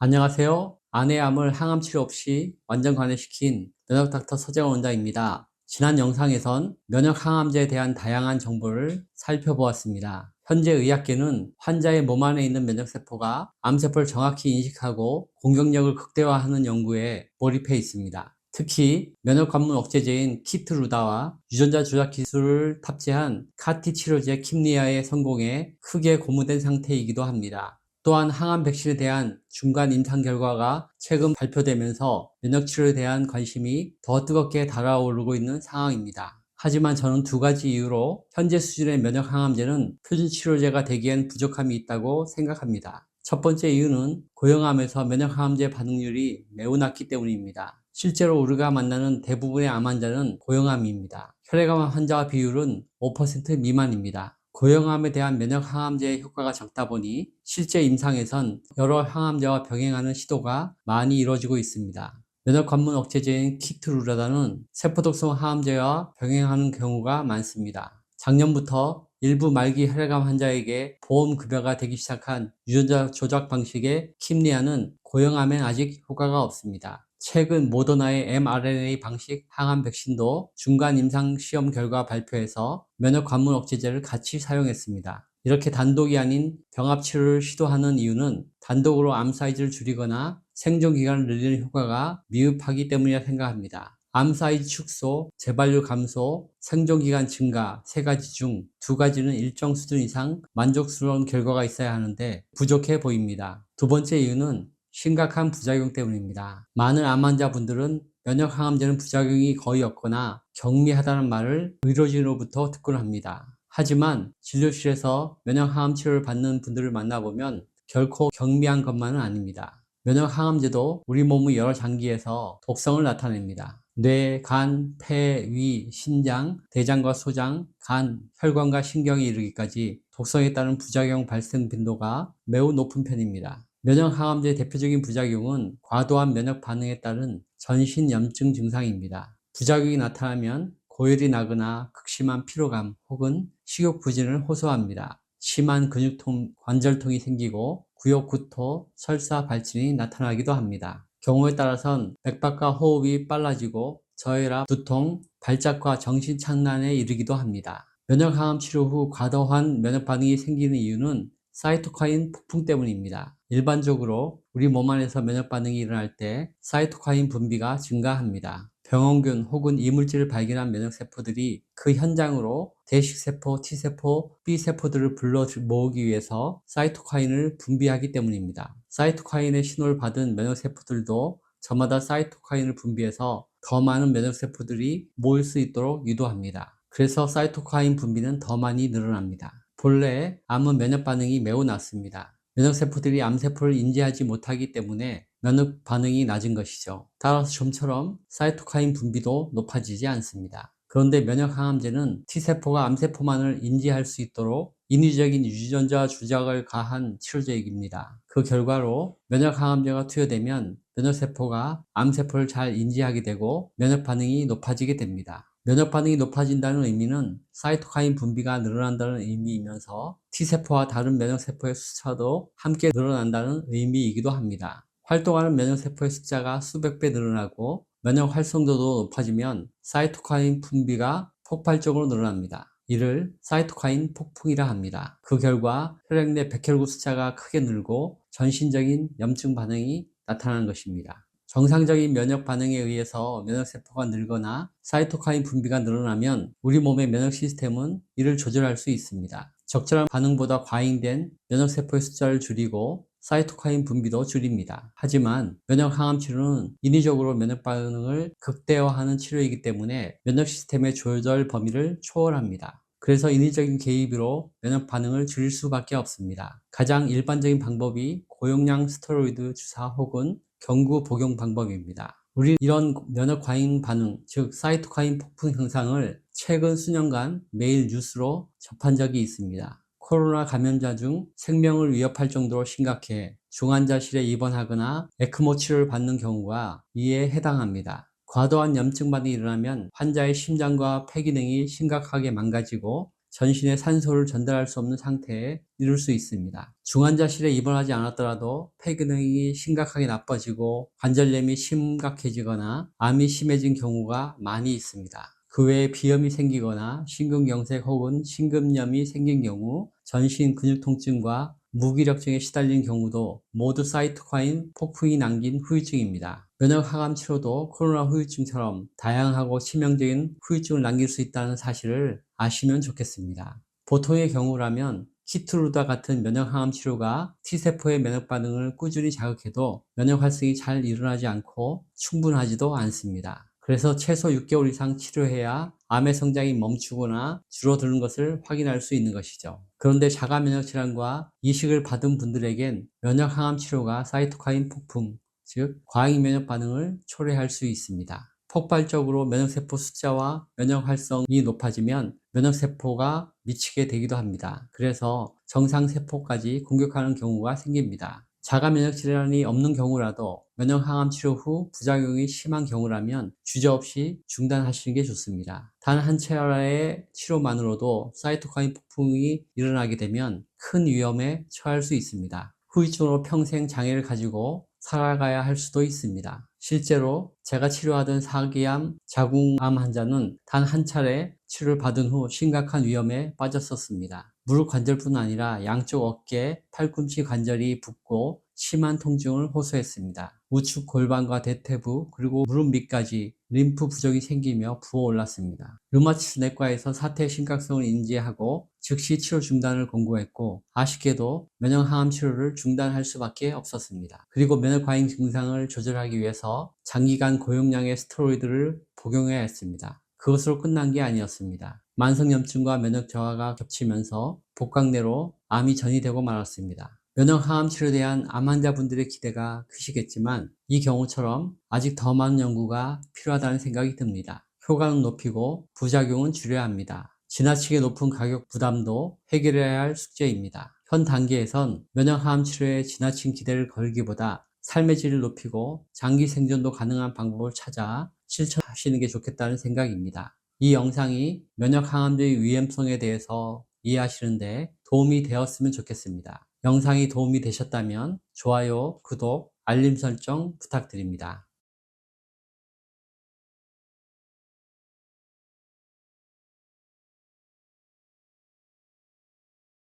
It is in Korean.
안녕하세요. 아내의 암을 항암 치료 없이 완전 관해시킨 면역 닥터 서재원 원장입니다. 지난 영상에선 면역 항암제에 대한 다양한 정보를 살펴보았습니다. 현재 의학계는 환자의 몸 안에 있는 면역세포가 암세포를 정확히 인식하고 공격력을 극대화하는 연구에 몰입해 있습니다. 특히 면역관문 억제제인 키트루다와 유전자 조작 기술을 탑재한 카티 치료제 킴리아의 성공에 크게 고무된 상태이기도 합니다. 또한 항암 백신에 대한 중간 임상 결과가 최근 발표되면서 면역치료에 대한 관심이 더 뜨겁게 달아오르고 있는 상황입니다. 하지만 저는 두 가지 이유로 현재 수준의 면역 항암제는 표준 치료제가 되기엔 부족함이 있다고 생각합니다. 첫 번째 이유는 고형암에서 면역 항암제 반응률이 매우 낮기 때문입니다. 실제로 우리가 만나는 대부분의 암 환자는 고형암입니다. 혈액암 환자와 비율은 5% 미만입니다. 고형암에 대한 면역 항암제의 효과가 적다 보니 실제 임상에선 여러 항암제와 병행하는 시도가 많이 이루어지고 있습니다. 면역 관문 억제제인 키트루라다는 세포독성 항암제와 병행하는 경우가 많습니다. 작년부터 일부 말기 혈액암 환자에게 보험 급여가 되기 시작한 유전자 조작 방식의 킴리아는 고형암엔 아직 효과가 없습니다. 최근 모더나의 mRNA 방식 항암 백신도 중간 임상 시험 결과 발표해서 면역 관문 억제제를 같이 사용했습니다. 이렇게 단독이 아닌 병합 치료를 시도하는 이유는 단독으로 암 사이즈를 줄이거나 생존 기간을 늘리는 효과가 미흡하기 때문이라 생각합니다. 암 사이즈 축소, 재발률 감소, 생존 기간 증가 세 가지 중 두 가지는 일정 수준 이상 만족스러운 결과가 있어야 하는데 부족해 보입니다. 두 번째 이유는 심각한 부작용 때문입니다. 많은 암 환자분들은 면역 항암제는 부작용이 거의 없거나 경미하다는 말을 의료진으로부터 듣곤 합니다. 하지만 진료실에서 면역 항암 치료를 받는 분들을 만나보면 결코 경미한 것만은 아닙니다. 면역 항암제도 우리 몸의 여러 장기에서 독성을 나타냅니다. 뇌, 간, 폐, 위, 신장, 대장과 소장, 간, 혈관과 신경에 이르기까지 독성에 따른 부작용 발생 빈도가 매우 높은 편입니다. 면역 항암제의 대표적인 부작용은 과도한 면역 반응에 따른 전신 염증 증상입니다. 부작용이 나타나면 고열이 나거나 극심한 피로감 혹은 식욕 부진을 호소합니다. 심한 근육통, 관절통이 생기고 구역 구토, 설사, 발진이 나타나기도 합니다. 경우에 따라선 맥박과 호흡이 빨라지고 저혈압, 두통, 발작과 정신착란에 이르기도 합니다. 면역항암 치료 후 과도한 면역 반응이 생기는 이유는 사이토카인 폭풍 때문입니다. 일반적으로 우리 몸 안에서 면역 반응이 일어날 때 사이토카인 분비가 증가합니다. 병원균 혹은 이물질을 발견한 면역세포들이 그 현장으로 대식세포, T세포, B세포들을 불러 모으기 위해서 사이토카인을 분비하기 때문입니다. 사이토카인의 신호를 받은 면역세포들도 저마다 사이토카인을 분비해서 더 많은 면역세포들이 모일 수 있도록 유도합니다. 그래서 사이토카인 분비는 더 많이 늘어납니다. 본래 암은 면역 반응이 매우 낮습니다. 면역세포들이 암세포를 인지하지 못하기 때문에 면역 반응이 낮은 것이죠. 따라서 좀처럼 사이토카인 분비도 높아지지 않습니다. 그런데 면역 항암제는 T세포가 암세포만을 인지할 수 있도록 인위적인 유전자 조작을 가한 치료제입니다. 그 결과로 면역 항암제가 투여되면 면역세포가 암세포를 잘 인지하게 되고 면역 반응이 높아지게 됩니다. 면역 반응이 높아진다는 의미는 사이토카인 분비가 늘어난다는 의미이면서 T세포와 다른 면역세포의 숫자도 함께 늘어난다는 의미이기도 합니다. 활동하는 면역세포의 숫자가 수백 배 늘어나고 면역 활성도도 높아지면 사이토카인 분비가 폭발적으로 늘어납니다. 이를 사이토카인 폭풍이라 합니다. 그 결과 혈액 내 백혈구 숫자가 크게 늘고 전신적인 염증 반응이 나타나는 것입니다. 정상적인 면역 반응에 의해서 면역세포가 늘거나 사이토카인 분비가 늘어나면 우리 몸의 면역 시스템은 이를 조절할 수 있습니다. 적절한 반응보다 과잉된 면역세포의 숫자를 줄이고 사이토카인 분비도 줄입니다. 하지만 면역 항암 치료는 인위적으로 면역 반응을 극대화하는 치료이기 때문에 면역 시스템의 조절 범위를 초월합니다. 그래서 인위적인 개입으로 면역 반응을 줄일 수밖에 없습니다. 가장 일반적인 방법이 고용량 스테로이드 주사 혹은 경구 복용 방법입니다. 우리 이런 면역 과잉 반응, 즉 사이토카인 폭풍 현상을 최근 수년간 매일 뉴스로 접한 적이 있습니다. 코로나 감염자 중 생명을 위협할 정도로 심각해 중환자실에 입원하거나 에크모 치료를 받는 경우가 이에 해당합니다. 과도한 염증 반응이 일어나면 환자의 심장과 폐 기능이 심각하게 망가지고 전신에 산소를 전달할 수 없는 상태에 이를 수 있습니다. 중환자실에 입원하지 않았더라도 폐 기능이 심각하게 나빠지고 관절염이 심각해지거나 암이 심해진 경우가 많이 있습니다. 그 외에 비염이 생기거나 심근경색 혹은 심근염이 생긴 경우, 전신 근육 통증과 무기력증에 시달린 경우도 모두 사이토카인 폭풍이 남긴 후유증입니다. 면역 항암 치료도 코로나 후유증처럼 다양하고 치명적인 후유증을 남길 수 있다는 사실을 아시면 좋겠습니다. 보통의 경우라면 키트루다 같은 면역 항암 치료가 T세포의 면역 반응을 꾸준히 자극해도 면역 활성이 잘 일어나지 않고 충분하지도 않습니다. 그래서 최소 6개월 이상 치료해야 암의 성장이 멈추거나 줄어드는 것을 확인할 수 있는 것이죠. 그런데 자가 면역 질환과 이식을 받은 분들에겐 면역 항암 치료가 사이토카인 폭풍, 즉 과잉 면역 반응을 초래할 수 있습니다. 폭발적으로 면역세포 숫자와 면역 활성이 높아지면 면역세포가 미치게 되기도 합니다. 그래서 정상세포까지 공격하는 경우가 생깁니다. 자가 면역 질환이 없는 경우라도 면역 항암 치료 후 부작용이 심한 경우라면 주저없이 중단하시는 게 좋습니다. 단 한 차례의 치료만으로도 사이토카인 폭풍이 일어나게 되면 큰 위험에 처할 수 있습니다. 후유증으로 평생 장애를 가지고 살아가야 할 수도 있습니다. 실제로 제가 치료하던 사기암, 자궁암 환자는 단 한 차례 치료를 받은 후 심각한 위험에 빠졌었습니다. 무릎 관절뿐 아니라 양쪽 어깨, 팔꿈치 관절이 붓고 심한 통증을 호소했습니다. 우측 골반과 대퇴부 그리고 무릎 밑까지 림프 부종이 생기며 부어올랐습니다. 류마티스 내과에서 사태의 심각성을 인지하고 즉시 치료 중단을 권고했고, 아쉽게도 면역 항암 치료를 중단할 수밖에 없었습니다. 그리고 면역 과잉 증상을 조절하기 위해서 장기간 고용량의 스테로이드를 복용해야 했습니다. 그것으로 끝난 게 아니었습니다. 만성염증과 면역 저하가 겹치면서 복강내로 암이 전이되고 말았습니다. 면역 항암 치료에 대한 암 환자분들의 기대가 크시겠지만 이 경우처럼 아직 더 많은 연구가 필요하다는 생각이 듭니다. 효과는 높이고 부작용은 줄여야 합니다. 지나치게 높은 가격 부담도 해결해야 할 숙제입니다. 현 단계에선 면역 항암 치료에 지나친 기대를 걸기보다 삶의 질을 높이고 장기 생존도 가능한 방법을 찾아 실천하시는 게 좋겠다는 생각입니다. 이 영상이 면역 항암제의 위험성에 대해서 이해하시는데 도움이 되었으면 좋겠습니다. 영상이 도움이 되셨다면 좋아요, 구독, 알림 설정 부탁드립니다.